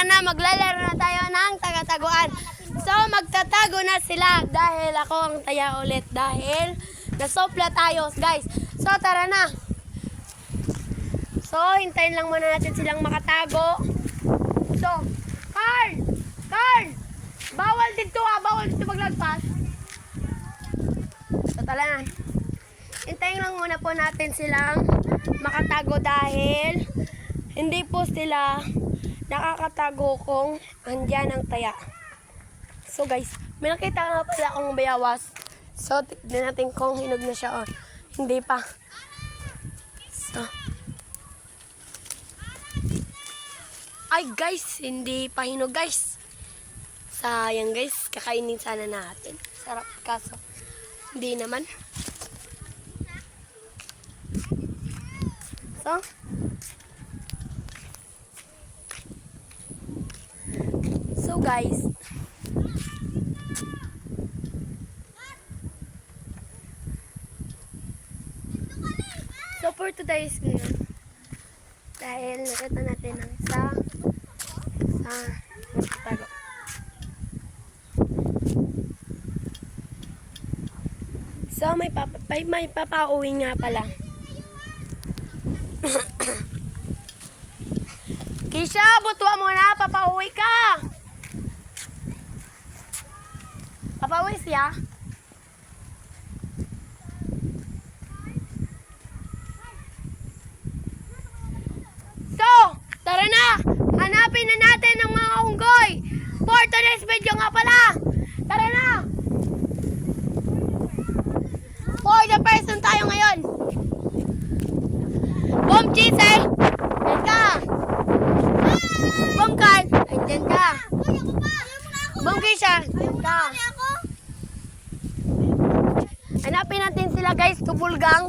tara na, maglalaro na tayo ng taga-taguan. So, magtatago na sila dahil ako ang taya ulit dahil nasopla tayo, guys. So, tara na. So, hintayin lang muna natin silang makatago. So, Carl! Bawal dito maglagpas. So, tara na. Hintayin lang muna po natin silang makatago dahil hindi po sila nakakatago kung andyan ang taya. So guys, may nakita nga pala akong bayawas. So, tignan natin kung hinog na siya o hindi pa. So, ay guys, hindi pa hinog guys. Sayang guys, kakainin sana natin. Sarap kaso, hindi naman. So guys, so for today's ngayon, dahil nakita natin ang isa nagtatago. So may papauwi nga pala. Kisha, butuan mo na, papauwi ka. Papauwi siya. So, tara na. Hanapin na natin ang mga unggoy. For today's video nga pala. Tara na. For the person tayo ngayon. Boom, Chisel. Diyan ka. Boom, Carl. Diyan ka. Boom, Kisha. Diyan ka. Hanapin natin sila guys, kubulgang.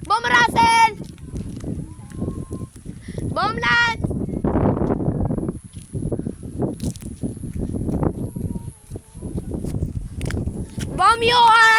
Boom, Russell. Boom, Lance. Boom, Johan.